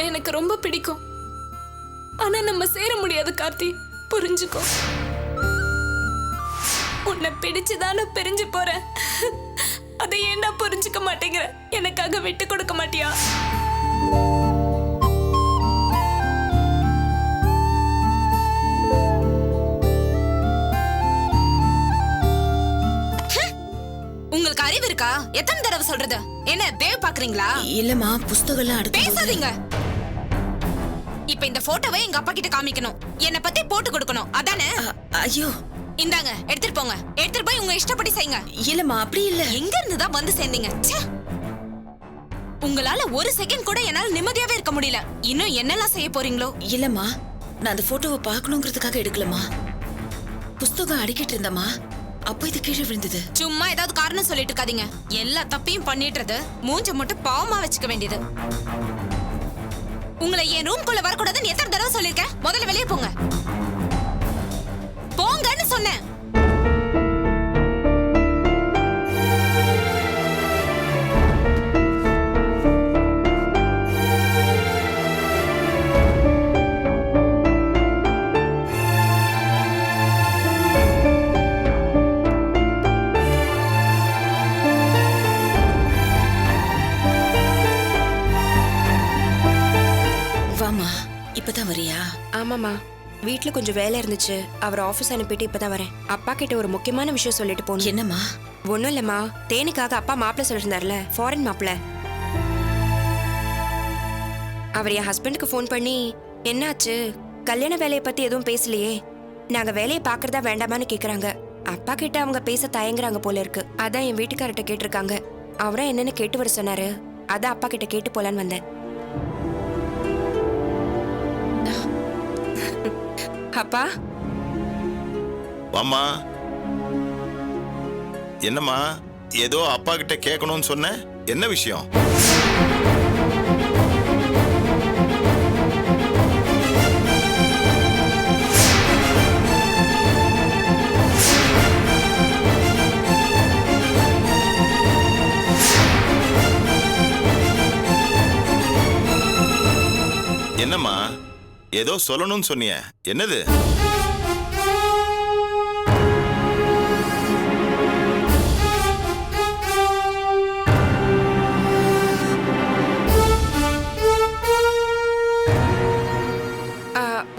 உன்னை எனக்கு ரொம்ப பிடிக்கும். ஆனா நம்ம சேர முடியாது கார்த்தி, புரிஞ்சுக்கோ. உன்னை பிடிச்சுதானே பிரிஞ்சு போறேன். அதை ஏன்டா புரிஞ்சுக்க மாட்டேங்கிற? எனக்காக விட்டு கொடுக்க மாட்டியா? உங்களுக்கு அறிவு இருக்கா? எத்தனை தடவை சொல்றது? என்ன வேவ் பாக்குறீங்களா? இல்லம்மா, புஸ்தகம்லாம் அடுத்து பேசாதீங்க. இப்ப இந்த போட்டோவை எங்க அப்பா கிட்ட காமிக்கணும். என்ன பத்தி போட்டு கொடுக்கணும், அதானே? ஐயோ, இந்தாங்க, எடுத்துட்டு போங்க. எடுத்துட்டு போய் உங்க இஷ்டப்படி செய்யுங்க. இல்லம்மா, அப்படி இல்ல. எங்க இருந்து தான் வந்து சேர்ந்தீங்க? உங்களால ஒரு செகண்ட் கூட என்னால நிம்மதியாவே இருக்க முடியல. இன்னும் என்னெல்லாம் செய்ய போறீங்களோ? இல்லம்மா, நான் அந்த போட்டோவை பார்க்கணுங்கிறதுக்காக எடுக்கலமா. புஸ்தகம் அடிக்கிட்டு இருந்தம்மா, அப்ப இது கீழே விழுந்தது. சும்மா ஏதாவது காரணம் சொல்லிட்டு இருக்காதீங்க. எல்லா தப்பையும் பண்ணிடுறது மூஞ்ச மட்டும் பாவமா வச்சுக்க வேண்டியது. உங்களை என் ரூம்குள்ள வரக்கூடாதுன்னு எத்தனை தடவை சொல்லிருக்கேன்? முதல்ல வெளியே போங்க. போங்கன்னு சொன்னேன். வாமா, இப்பதான் வரியா? ஆமாம்மா, வீட்ல கொஞ்சம் வேலை இருந்துச்சு. அவர் ஆபீஸ் அனுப்பிட்டு இப்பதான் வரேன். அப்பா கிட்ட ஒரு முக்கியமான விஷயம் சொல்லிட்டு போகணும். என்னம்மா? ஒன்றும் இல்லம்மா, தேனுக்காக அப்பா மாப்பிள்ள சொல்லியிருந்தார்ல, ஃபாரின் மாப்பிள்ள. அவர் என் ஹஸ்பண்டுக்கு ஃபோன் பண்ணி, என்னாச்சு, கல்யாண வேலையை பத்தி எதுவும் பேசலையே, நாங்க வேலையை பாக்குறதா வேண்டாமான்னு கேக்குறாங்க. அப்பா கிட்ட அவங்க பேச தயங்குறாங்க போல இருக்கு. அதான் என் வீட்டுக்காரர்கிட்ட கேட்டிருக்காங்க. அவரா என்னன்னு கேட்டு வர சொன்னாரு. அதான் அப்பா கிட்ட கேட்டு போலான்னு வந்தேன். அப்பா, வாமா. என்னம்மா, ஏதோ அப்பா கிட்ட கேட்கணும்னு சொன்ன, என்ன விஷயம்? என்னம்மா, ஏதோ சொல்லணும்னு சொன்னிய, என்னது?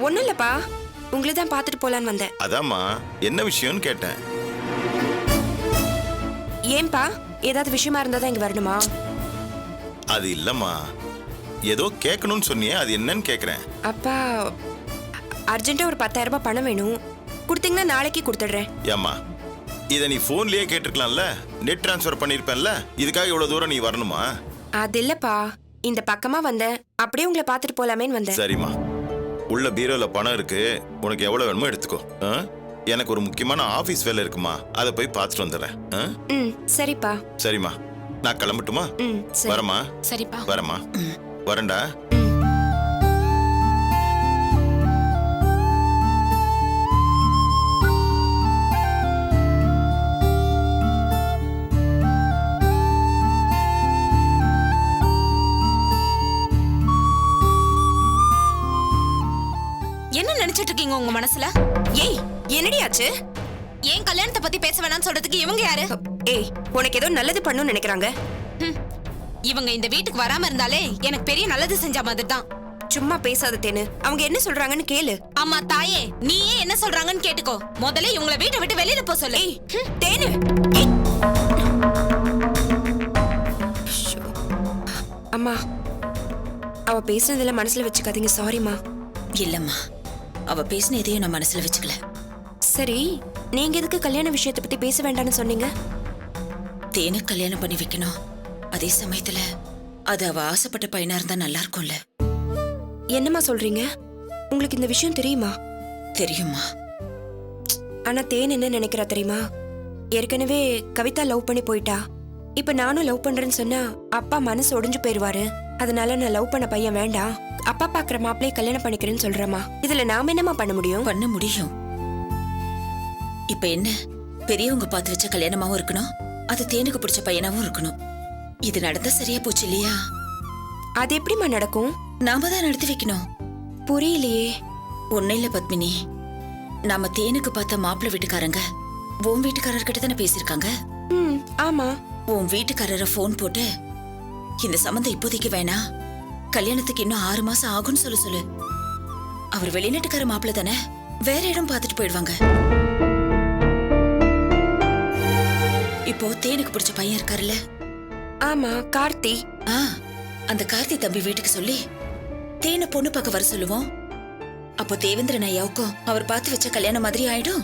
ஒன்றும் இல்லப்பா, உங்களை தான் பார்த்துட்டு போலான்னு வந்தேன். அதாம்மா, என்ன விஷயம்னு கேட்டேன். ஏன்பா, ஏதாவது விஷயமா இருந்தா தான் இங்க வரணுமா? அது இல்லம்மா, ஏதோ கேட்கணும்னு சொன்னியே, அது என்னன்னு கேக்குறேன். அப்பா, அர்ஜென்ட்டா ஒரு 10,000 ரூபாய் பணம் வேணும். கொடுத்தீங்கன்னா நாளைக்கு கொடுத்துடுறேன். ஏம்மா, இதை நீ போன்லயே கேட்டிருக்கலாம்ல, நெட் டிரான்ஸ்ஃபர் பண்ணிருப்பேன்ல, இதுக்காக இவ்வளவு தூரம் நீ வரணுமா? அது இல்லப்பா, இந்த பக்கமா வந்தேன், அப்படியே உங்களை பார்த்துட்டு போலாமேன்னு வந்தேன். சரிம்மா, உள்ள பீரோல பணம் இருக்கு, உனக்கு எவ்வளவு வேணுமோ எடுத்துக்கோ. எனக்கு ஒரு முக்கியமான ஆபீஸ் வேலை இருக்குமா, அதை போய் பார்த்துட்டு வந்துடுறேன். ம், சரிப்பா. சரிம்மா, நான் கிளம்பட்டுமா? ம், சரி. வரமா? சரிப்பா. வரமா, வரேன்டா. என்ன நினைச்சிட்டு இருக்கீங்க உங்க மனசுல? ஏய், என்னடி ஆச்சு? ஏன் கல்யாணத்தை பத்தி பேச வேணாம்னு சொல்றதுக்கு இவங்க யாரு? ஏய், உனக்கு ஏதோ நல்லது பண்ணணும்னு நினைக்கிறாங்க. இவங்க இந்த வீட்டுக்கு வராம இருந்தாலே எனக்கு பெரிய நல்லது செஞ்ச மாதிரி தான். சும்மா பேசாத தேனு, அவங்க என்ன சொல்றாங்கன்னு கேளு. அம்மா தாயே, நீயே என்ன சொல்றாங்கன்னு கேட்டுக்கோ. முதல்ல இவங்களை வீட்டை விட்டு வெளியில போ சொல்லு. ஏய், தேனு. ஏய். அம்மா, அவ பேசுனதுல மனசுல வச்சுக்காதீங்க. சாரிம்மா. இல்லம்மா, அவ பேசின எதையும் நான் மனசுல வச்சுக்கல. சரி, நீங்க எதுக்கு கல்யாண விஷயத்தை பத்தி பேச வேண்டாம்னு சொன்னீங்க? தேனை கல்யாணம் பண்ணி வைக்கணும், அதே சமயத்துல அது அவ ஆசைப்பட்ட பையனா இருந்தா நல்லா இருக்கும்ல. என்னம்மா சொல்றீங்க? உங்களுக்கு இந்த விஷயம் தெரியுமா? தெரியுமா? ஆனா தேன் என்ன நினைக்கிறா தெரியுமா? ஏற்கனவே கவிதா லவ் பண்ணி போயிட்டா. இப்ப நானும் லவ் பண்றேன்னு சொன்னா அப்பா மனசு ஒடிஞ்சு போயிருவாரு. அதனால நான் லவ் பண்ண பையன் வேண்டாம், அப்பா பாக்குற மாப்பிளைய கல்யாணம் பண்ணிக்கிறேன்னு சொல்றேம்மா. இதுல நாம என்னமா பண்ண முடியும்? பண்ண முடியும். இப்ப என்ன, பெரியவங்க பார்த்து வச்ச கல்யாணமாவும் இருக்கணும், அது தேனுக்கு பிடிச்ச பையனாவும் இருக்கணும். இது நடந்தா சரியா போச்சு இல்லையா? அது எப்படிமா நடக்கும்? நாம தான் நடத்தி வைக்கணும். புரியலையே. ஒன்னும் இல்ல பத்மினி, நாம தேனுக்கு பார்த்த மாப்பிள்ளை வீட்டுக்காரங்க உன் வீட்டுக்காரர்கிட்ட தானே பேசியிருக்காங்க. ம், ஆமா. உன் வீட்டுக்காரரை போன் போட்டு இந்த சம்மந்தம் இப்போதைக்கு வேணாம், கல்யாணத்துக்கு இன்னும் 6 மாசம் ஆகும்னு சொல்லு. அவர் வெளிநாட்டுக்கார மாப்பிள்ளை தானே, வேற இடம் பார்த்துட்டு போயிடுவாங்க. இப்போ தேனுக்கு பிடிச்ச பையன் இருக்காருல்ல, ஆமா, கார்த்தி. அந்த கார்த்தி தம்பி வீட்டுக்கு சொல்லி தேனை பொண்ணு பார்க்க வர சொல்லுவோம். அப்போ தேவேந்திரன் ஐயாவுக்கும் அவர் பார்த்து வச்ச கல்யாணம் மாதிரி ஆயிடும்,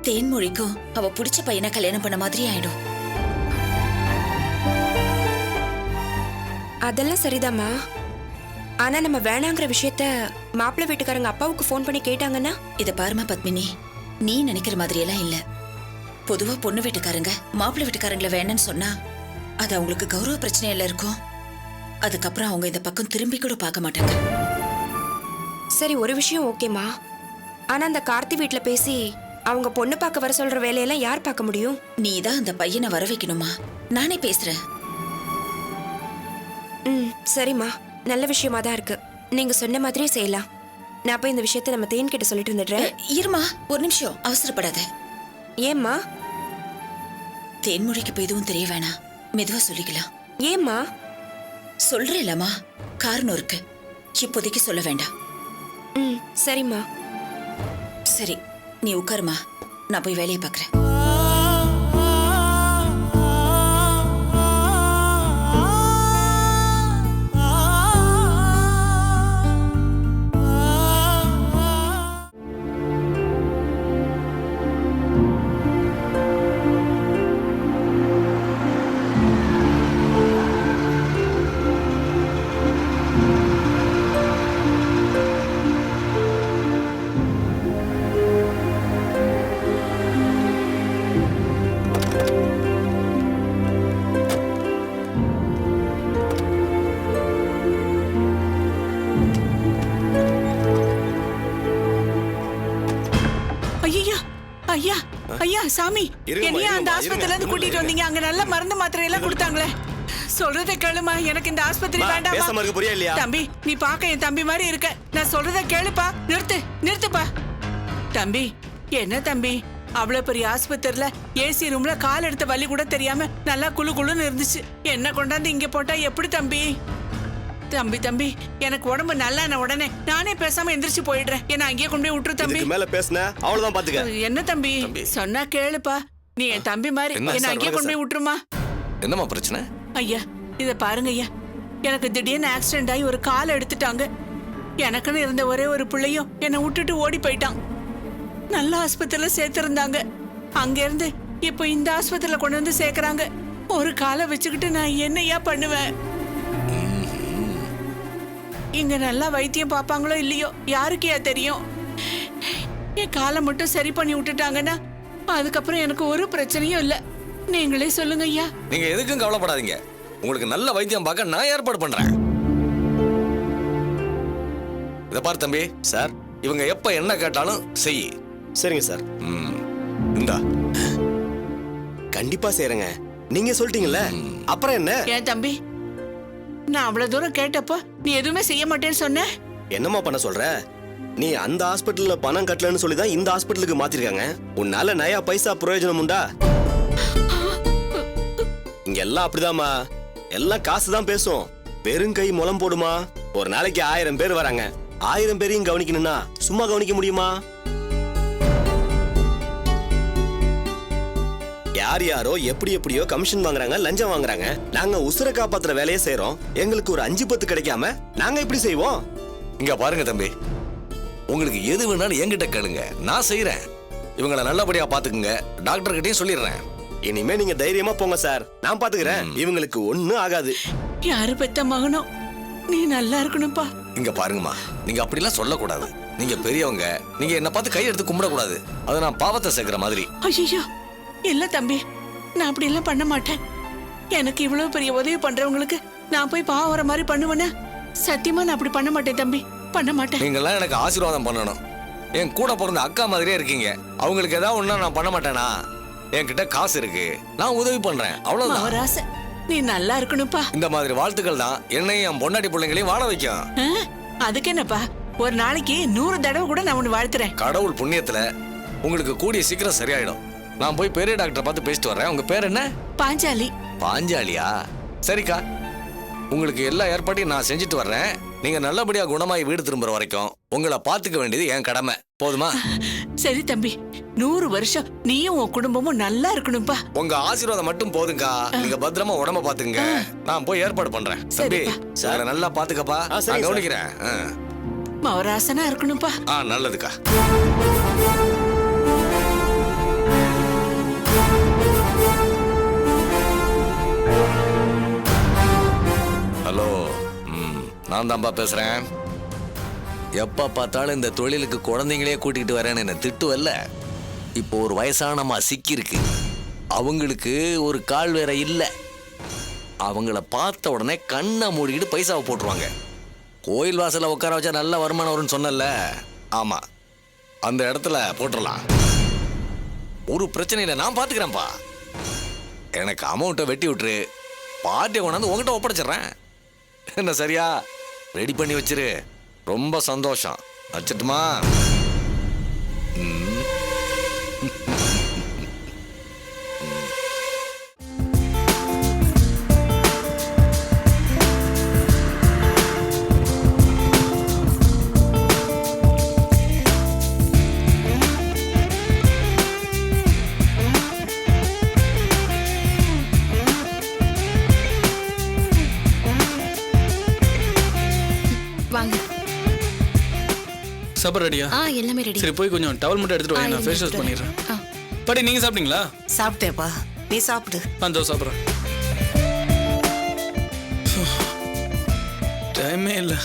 தேன்மொழிக்கும் அவ பிடிச்ச பையனை கல்யாணம் பண்ண மாதிரி ஆயிடும். அதெல்லாம் சரிதாம்மா. ஆனா நம்ம வேணாங்கிற விஷயத்த மாப்பிள்ளை வீட்டுக்காரங்க அப்பாவுக்கு ஃபோன் பண்ணி கேட்டாங்கன்னா? இத பாருமா பத்மினி, நீ நினைக்கிற மாதிரி எல்லாம் இல்ல. பொதுவா பொண்ணு வீட்டுக்காரங்க மாப்பிள்ளை வீட்டுக்காரங்களை வேணும்னு சொன்னா அது அவங்களுக்கு கௌரவ பிரச்சனையில இருக்கும். அதுக்கப்புறம் அவங்க இந்த பக்கம் திரும்பி கூட பார்க்க மாட்டாங்க. சரி, ஒரு விஷயம் ஓகேம்மா. ஆனா அந்த கார்த்தி வீட்டுல பேசி அவங்க பொண்ணு பார்க்க வர சொல்ற வேலையெல்லாம் யார் பார்க்க முடியும்? நீ தான் அந்த பையனை வர வைக்கணுமா? நானே பேசுறேன். ம், சரிம்மா, நல்ல விஷயமா தான் இருக்கு. நீங்க சொன்ன மாதிரியே செய்யலாம். நான் போய் இந்த விஷயத்த நம்ம தேன் கிட்ட சொல்லிட்டு வந்துடுறேன். இருமா, ஒரு நிமிஷம், அவசரப்படாத. ஏம்மா? தேன்மொழிக்கு இப்ப எதுவும் தெரிய வேணாம், மெதுவா சொல்லிக்கலாம். ஏம்மா? சொல்றேன்லம்மா, காரணம் இருக்கு, இப்போதைக்கு சொல்ல வேண்டாம். ம், சரிம்மா. சரி, நீ உட்காருமா, நான் போய் வேலையை பார்க்கறேன். ஐயா ஐயா சாமி, என்னையா அந்த ஆஸ்பத்திரியில இருந்து கூட்டிட்டு வந்தீங்க? அங்க நல்ல மருந்து மாத்திரை எல்லாம் கொடுத்தாங்களே. சொல்றதை கேளுமா, எனக்கு இந்த ஆஸ்பத்திரி வேண்டாம். தம்பி, நீ பாக்க என் தம்பி மாதிரி இருக்க, நான் சொல்றதை கேளுப்பா. நிறுத்துப்பா. தம்பி, என்ன தம்பி, அவ்வளவு பெரிய ஆஸ்பத்திரியில ஏசி ரூம்ல கால் எடுத்த வலி கூட தெரியாம நல்லா குளுன்னு இருந்துச்சு. என்ன கொண்டாந்து இங்க போட்டா எப்படி தம்பி? தம்பி, எனக்கு உடம்பு நல்லா உடனே நானே பேசாம எந்திரிச்சு போயிடுறேன். என்ன அங்கேயே கொண்டு போய் விட்டுரு தம்பி. மேல பேசுன அவ்வளவுதான் பாத்துக்க. என்ன தம்பி, சொன்னா கேளுப்பா. நீ என் தம்பி மாதிரி, என்ன அங்கேயே கொண்டு போய் விட்டுருமா. என்னமா பிரச்சனை? ஐயா, இத பாருங்க ஐயா, எனக்கு திடீர்னு ஆக்சிடென்ட் ஆகி ஒரு காலை எடுத்துட்டாங்க. எனக்குன்னு இருந்த ஒரே ஒரு பிள்ளையும் என்னை விட்டுட்டு ஓடி போயிட்டான். நல்ல ஆஸ்பத்திரியில சேர்த்திருந்தாங்க. அங்க இருந்து இப்போ இந்த ஆஸ்பத்திரியில கொண்டு வந்து சேர்க்கறாங்க. ஒரு காலை வச்சுக்கிட்டு நான் என்னையா பண்ணுவேன்? இங்க நல்லா வைத்தியம் பாப்பாங்களோ இல்லையோ யாருக்கையா தெரியும். என் காலை மட்டும் சரி பண்ணி விட்டுட்டாங்கன்னா அதுக்கப்புறம் எனக்கு ஒரு பிரச்சனையும் இல்ல. நீங்களே சொல்லுங்க ஐயா. நீங்க எதுக்கும் கவலைப்படாதீங்க, உங்களுக்கு நல்ல வைத்தியம் பார்க்க நான் ஏற்பாடு பண்றேன். இத பாரு தம்பி. சார், இவங்க எப்ப என்ன கேட்டாலும் செய். சரிங்க சார். இந்தா. கண்டிப்பா செய்யறேங்க, நீங்க சொல்லிட்டீங்கல்ல, அப்புறம் என்ன? ஏன் தம்பி, நான் அவ்வளவு தூரம் கேட்டப்போ நீ எதுவுமே செய்ய மாட்டேன்னு சொன்ன. என்னம்மா பண்ண சொல்ற? நீ அந்த ஹாஸ்பிட்டல்ல பணம் கட்டலன்னு சொல்லிதான் இந்த ஹாஸ்பிட்டலுக்கு மாத்திருக்காங்க. உன்னால நயா பைசா பிரயோஜனம் உண்டா? இங்க எல்லாம் அப்படிதாம்மா, எல்லாம் காசுதான் பேசும். வெறும் கை முளம் போடுமா. ஒரு நாளைக்கு 1000 பேர் வராங்க. 1000 பேரையும் கவனிக்கணும்னா சும்மா கவனிக்க முடியுமா? யார் யாரோ எப்படியோ கமிஷன் வாங்குறாங்க, லஞ்சம் வாங்குறாங்க. நாங்க உசுரை காப்பாத்துற வேலையை செய்யறோம். எங்களுக்கு ஒரு 5-10 கிடைக்காம நாங்க எப்படி செய்வோம்? இங்க பாருங்க தம்பி, உங்களுக்கு எது வேணாலும் என்கிட்ட கேளுங்க, நான் செய்யறேன். இவங்களை நல்லபடியா பாத்துக்குங்க, டாக்டர் கிட்டயும் சொல்லிடுறேன். இனிமே நீங்க தைரியமா போங்க சார், நான் பாத்துக்கிறேன். இவங்களுக்கு ஒண்ணும் ஆகாது. யாரு பெத்த மகனோ, நீ நல்லா இருக்கணும்பா. இங்க பாருங்கம்மா, நீங்க அப்படிலாம் சொல்லக்கூடாது. நீங்க பெரியவங்க, நீங்க என்ன பார்த்து கை எடுத்து கும்பிடக்கூடாது. அது நான் பாவத்தை சேர்க்கிற மாதிரி. ஐயோ இல்ல தம்பி, நான் அப்படி எல்லாம் பண்ண மாட்டேன். எனக்கு இவ்வளவு பெரிய உதவி பண்றவங்களுக்கு நான் போய் பாவம் வர மாதிரி பண்ணுவேன்னா சத்தியமா நான் அப்படி பண்ண மாட்டேன் தம்பி, பண்ண மாட்டேன். நீங்க எல்லாம் எனக்கு ஆசீர்வாதம் பண்ணணும். என் கூட பிறந்த அக்கா மாதிரியே இருக்கீங்க. அவங்களுக்கு ஏதாவது ஒண்ணா நான் பண்ண மாட்டேனா? என்கிட்ட காசு இருக்கு, நான் உதவி பண்றேன், அவ்வளவுதான். மவராச, நீ நல்லா இருக்கணும்ப்பா. இந்த மாதிரி வாழ்த்துக்கள் தான் என்னையும் என் பொண்டாட்டி பிள்ளைங்களையும் வாழ வைக்கும். ஆ, அதுக்கு என்னப்பா, ஒரு நாளைக்கு 100 தடவை கூட நான் உன்னை வாழ்த்துறேன். கடவுள் புண்ணியத்துல உங்களுக்கு கூடிய சீக்கிரம் சரியாயிடும். நான் போய் பெரிய டாக்டரை பார்த்து பேசிட்டு வரேன். உங்க பேர் என்ன? பாஞ்சாலி. பாஞ்சாலியா? சரிக்கா, உங்களுக்கு எல்லா ஏற்பாட்டையும் நான் செஞ்சுட்டு வர்றேன். நீங்க நல்லபடியா குணமாயி வீடு திரும்புற வரைக்கும் உங்களை பாத்துக்க வேண்டியது என் கடமை. போதுமா? சரி தம்பி, 100 வருஷம் நீயும் உன் குடும்பமும் நல்லா இருக்கணும்ப்பா. உங்க ஆசீர்வாதம் மட்டும் போதுங்கா. நீங்க பத்திரமா உடம்ப பாத்துங்க. நான் போய் ஏற்பாடு பண்றேன். தம்பி, உங்களை நல்லா பாத்துக்கப்பா. நான் கவனிக்கிறேன். மவராசனா இருக்கணும்ப்பா. நல்லதுக்கா. ஹலோ, நான் தான்பா பேசுறேன். எப்ப பார்த்தாலும் இந்த தொழிலுக்கு குழந்தைங்களே கூட்டிகிட்டு வரேன்னு என்ன திட்டுவல்ல. இப்போ ஒரு வயசானம்மா சிக்கிருக்கு. அவங்களுக்கு ஒரு கால் வேற இல்லை. அவங்கள பார்த்த உடனே கண்ணை மூடிக்கிட்டு பைசாவை போட்டுருவாங்க. கோயில் வாசல்ல உட்கார வச்சா நல்ல வருமானம் வரும்னு சொன்னல. ஆமா, அந்த இடத்துல போட்டுடலாம். ஒரு பிரச்சனை இல்லை, நான் பார்த்துக்கிறேன்ப்பா. எனக்கு அமௌண்ட்டை வெட்டி விட்டுரு. பார்ட்டியை கொண்டாந்து உங்ககிட்ட ஒப்படைச்சிடுறேன். என்ன சரியா? ரெடி பண்ணி வச்சிரு. ரொம்ப சந்தோஷம். வச்சிட்டுமா? வாங்க. சாப்பாடு ரெடியா? எல்லாமே ரெடி. சரி, போய் கொஞ்சம் டவல் மட்டும் எடுத்துட்டு வாங்க, நான் ஃபேஸ் வாஷ் பண்ணிடுறேன். பாட்டி, நீங்க சாப்பிட்டீங்களா? சாப்பிட்டேப்பா, நீ சாப்பிடு. அந்த சாப்பிட்றேன். டைமே இல்லை.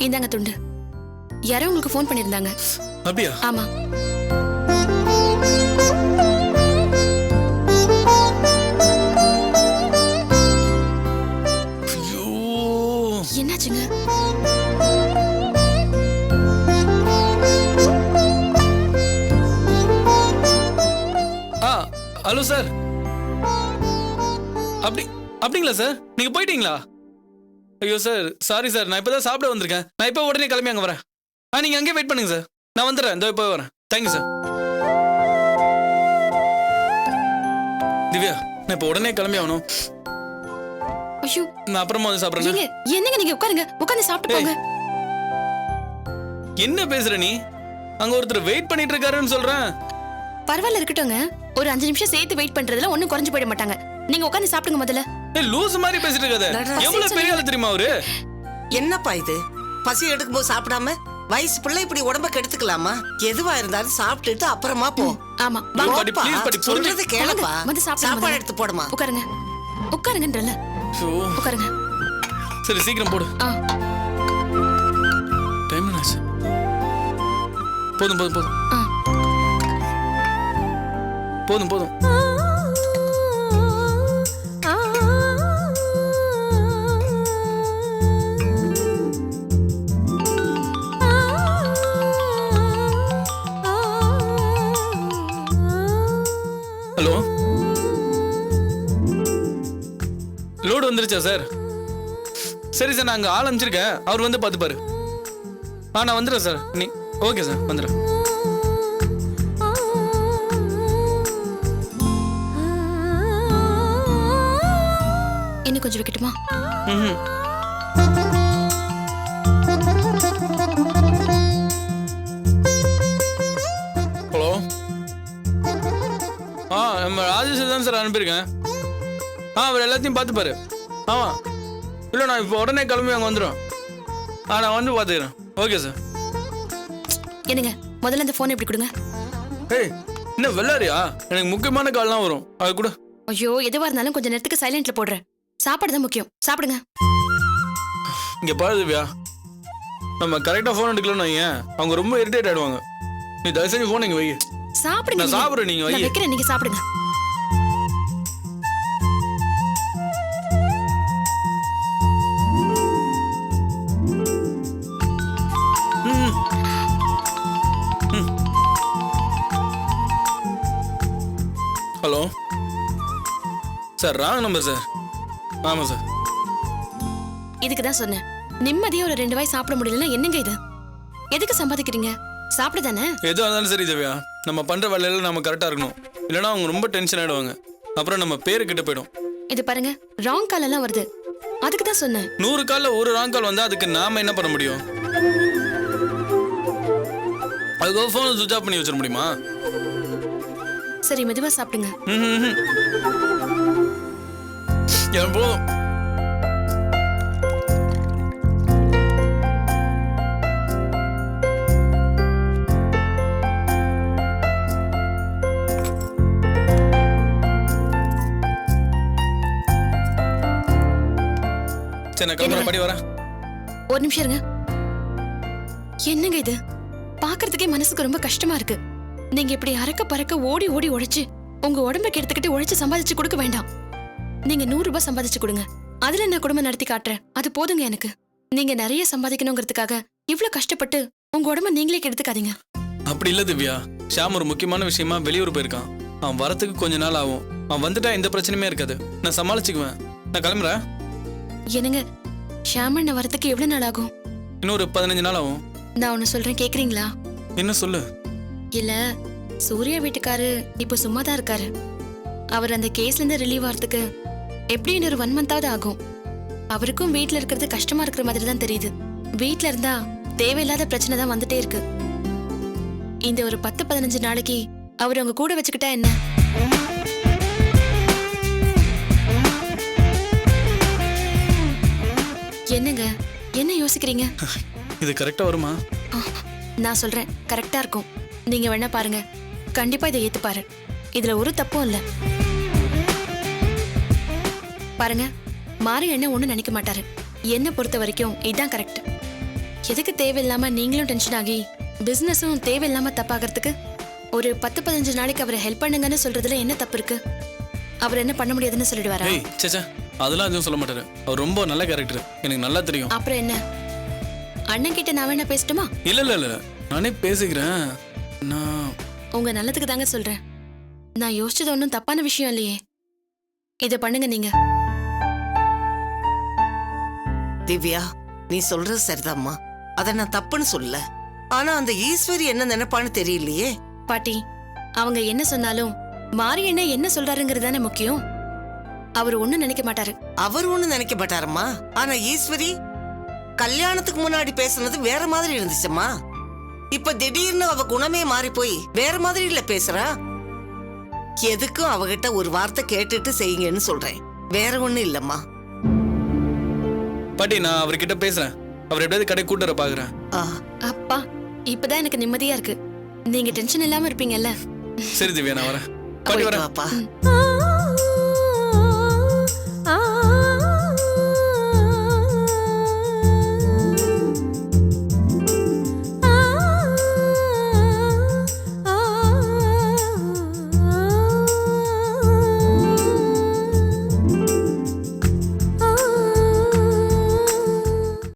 இந்தாங்க துண்டு. யாரோ உங்களுக்கு ஃபோன் பண்ணிருந்தாங்க. அப்படியா? ஆமா. ஐயோ, என்னாச்சுங்க? Hello sir. அப்படிங்களா சார்? நீங்க போயிட்டீங்களா? ஐயோ சார், சாரி சார், நான் இப்பதான் சாப்பிட வந்திருக்கேன். நான் இப்போ உடனே கிளம்பி அங்கே வரேன். நீங்க அங்கேயே வெயிட் பண்ணுங்க சார். நான் வந்துடுறேன். இதோ இப்போ வரேன். Thank you sir. திவ்யா, நான் இப்போ உடனே கிளம்பி ஆகணும். ஐயோ, நான் அப்புறமா வந்து சாப்பிட்றேன். என்னங்க, நீங்க உட்காருங்க, உட்கார்ந்து சாப்பிட்டு போங்க. என்ன பேசுற நீ? அங்க ஒருத்தர் வெயிட் பண்ணிட்டு இருக்காருன்னு சொல்றேன். பரவாயில்ல, இருக்கட்டும்ங்க. ஒரு 5 நிமிஷம் சேர்த்து வெயிட் பண்றதுல ஒண்ணும் குறைஞ்சு போயிட மாட்டாங்க. நீங்க உட்கார்ந்து சாப்பிடுங்க முதல்ல. லூஸ் மாதிரி பேசிட்டு இருக்காத. எவ்வளவு பெரிய ஆளு தெரியுமா அவரு? என்னப்பா இது? பசி எடுக்கும்போது சாப்பிடாம வயசு பிள்ளை இப்படி உடம்ப கெடுத்துக்கலாமா? எதுவா இருந்தாலும் சாப்பிட்டுட்டு அப்புறமா போ. ஆமா, பாட்டி, ப்ளீஸ் பாட்டி, சொல்றது கேளுப்பா. வந்து சாப்பாடு எடுத்து போடுமா. உட்காருங்க, உட்காருங்கன்றல. உட்காருங்க. சரி, சீக்கிரம் போடு. டைம் என்னாச்சு? போதும் போதும் போதும் போதும் போதும். ஹலோ, லோடு வந்துருச்சா சார்? சரி சார், நான் அங்கே ஆள் அனுப்பிச்சிருக்கேன். அவர் வந்து பார்த்துப்பாரு. நான் வந்துடுறேன் சார். நீ ஓகே சார், வந்துடுறேன். இன்னும் கொஞ்சம் வைக்கட்டுமா? ஹலோ, நம்ம ராஜேஷ் தான் சார் அனுப்பியிருக்கேன். அவர் எல்லாத்தையும் பார்த்துப்பாரு. ஆமாம், இல்லை நான் இப்போ உடனே கிளம்பி அங்கே வந்துடும். நான் வந்து பார்த்துக்கிறேன். Okay sir. என்னங்க முதல்ல அந்த போன் எப்படி கொடுங்க. ஏய் என்ன வெள்ளாரியா? எனக்கு முக்கியமான கால்லாம் வரும், அது கூட. ஐயோ எதுவா இருந்தாலும் கொஞ்ச நேரத்துக்கு சைலண்ட்ல போடுறேன். சாப்பாடு தான் முக்கியம், சாப்பிடுங்க. இங்க பாரு திவ்யா, நம்ம கரெக்டா போன் எடுக்கலன்னு வையேன், அவங்க ரொம்ப இரிட்டேட் ஆயிடுவாங்க. நீ தயவு செஞ்சு போன் இங்க வை. சாப்பிடுங்க. நான் சாப்பிடுறேன், நீங்க வை. நான் வைக்கிறேன், நீங்க சாப்பிடுங்க. Hello sir, wrong number sir. ஆமா சார். இதுக்கு தான் சொன்னேன், நிம்மதியா ஒரு 2 வாய் சாப்பிட முடியலன்னா என்னங்க இது? எதுக்கு சம்பாதிக்கிறீங்க? சாப்பிட தானே. எதுவாக இருந்தாலும் சரி திவ்யா, நம்ம பண்ற வேலையில நம்ம கரெக்டா இருக்கணும். இல்லைன்னா அவங்க ரொம்ப டென்ஷன் ஆயிடுவாங்க, அப்புறம் நம்ம பேரு கிட்ட போயிடும். இது பாருங்க, ராங் கால் எல்லாம் வருது, அதுக்கு தான் சொன்னேன். 100 கால்ல ஒரு ராங் கால் வந்தா அதுக்கு நாம என்ன பண்ண முடியும்? அதுக்கு போன் சுவிட்ச் ஆஃப் பண்ணி வச்சிட முடியுமா? சரி மெதுவா சாப்பிடுங்க. எனக்கு போதும். சரி நான் கிளம்புறேன், படி வரேன். ஒரு நிமிஷம் இருங்க. என்னங்க இது? பாக்குறதுக்கே மனசுக்கு ரொம்ப கஷ்டமா இருக்கு. நீங்க இப்படி அறக்க பறக்க ஓடி ஓடி உழைச்சு உங்க உடம்புக்கு எடுத்துக்கிட்டு உழைச்சு சம்பாதிச்சு கொடுக்க வேண்டாம். நீங்க 100 ரூபாய் சம்பாதிச்சு கொடுங்க, அதுல நான் குடும்பம் நடத்தி காட்டுறேன், அது போதுங்க எனக்கு. நீங்க நிறைய சம்பாதிக்கணுங்கிறதுக்காக இவ்வளவு கஷ்டப்பட்டு உங்க உடம்ப நீங்களே கெடுத்துக்காதீங்க. அப்படி இல்ல திவ்யா, ஷாம் ஒரு முக்கியமான விஷயமா வெளியூர் போயிருக்கான். அவன் வரத்துக்கு கொஞ்ச நாள் ஆகும். அவன் வந்துட்டா எந்த பிரச்சனையுமே இருக்காது, நான் சமாளிச்சுக்குவேன். நான் கிளம்புறேன். என்னங்க, ஷாமண்ண வரதுக்கு எவ்வளவு நாள் ஆகும்? இன்னொரு 15 நாள் ஆகும். நான் ஒண்ணு சொல்றேன், கேக்குறீங்களா? என்ன சொல்லு. இல்ல, சூர்யா வீட்டுக்காரு இப்ப சும்மா தான் இருக்காரு. அவர் அந்த கேஸ்ல இருந்து ரிலீவ் ஆகிறதுக்கு எப்படி இன்னொரு 1 மந்தாவது ஆகும். அவருக்கும் வீட்ல இருக்கிறது கஷ்டமா இருக்கிற மாதிரி தான் தெரியுது. வீட்ல இருந்தா தேவையில்லாத பிரச்சனை தான் வந்துட்டே இருக்கு. இந்த ஒரு 10-15 நாளைக்கு அவர் அவங்க கூட வச்சுக்கிட்டா என்ன? என்னங்க, என்ன யோசிக்கிறீங்க? இது கரெக்டா வருமா? நான் சொல்றேன், கரெக்டா இருக்கும். நீங்க வேணா பாருங்க, கண்டிப்பா இதை ஏத்துப்பாரு. இதுல ஒரு தப்பும் இல்ல. பாருங்க, மாறி என்ன ஒண்ணும் நினைக்க மாட்டாரு. என்ன பொறுத்த வரைக்கும் இதுதான் கரெக்ட். எதுக்கு தேவையில்லாம நீங்களும் டென்ஷன் ஆகி பிசினஸும் தேவையில்லாம தப்பாகிறதுக்கு? ஒரு 10-15 நாளைக்கு அவரை ஹெல்ப் பண்ணுங்கன்னு சொல்றதுல என்ன தப்பு இருக்கு? அவர் என்ன பண்ண முடியாதுன்னு சொல்லிடுவாரா? ஏய் சேச்சா, அதெல்லாம் எதுவும் சொல்ல மாட்டாரு. அவர் ரொம்ப நல்ல கேரக்டர், எனக்கு நல்லா தெரியும். அப்புறம் என்ன, அண்ணன் கிட்ட நான் வேணா பேசட்டுமா? இல்ல இல்ல இல்ல, நானே பேசிக்கிறேன். நான் உங்க நல்லதுக்கு தாங்க சொல்றேன். நான் யோசிச்சது ஒன்றும் தப்பான விஷயம் இல்லையே. இத பண்ணுங்க நீங்க. திவ்யா, நீ சொல்றது சரிதாம்மா, அத நான் தப்புன்னு சொல்ல. ஆனா அந்த ஈஸ்வரி என்ன நினைப்பான்னு தெரியலையே. பாட்டி, அவங்க என்ன சொன்னாலும் மாறி என்ன சொல்றாருங்கிறது தானே முக்கியம். அவர் ஒண்ணும் நினைக்க மாட்டாரு. அவர் ஒண்ணு நினைக்க மாட்டாரம்மா. ஆனா ஈஸ்வரி கல்யாணத்துக்கு முன்னாடி பேசுனது வேற மாதிரி இருந்துச்சம்மா. இப்ப திடீர்னு அவ குணமே மாறி போய் வேற மாதிரி இல்ல பேசுறா. எதுக்கும் அவகிட்ட ஒரு வார்த்தை கேட்டுட்டு செய்யுங்கன்னு சொல்றேன், வேற ஒண்ணு இல்லம்மா. பாட்டி, நான் அவர்கிட்ட பேசுறேன். அவர் எப்படியாவது கடை கூட்டுற பாக்குறேன். அப்பா, இப்பதான் எனக்கு நிம்மதியா இருக்கு. நீங்க டென்ஷன் இல்லாம இருப்பீங்கல்ல. சரி திவ்யா, நான் வரேன். பாட்டி வரேன். வாப்பா.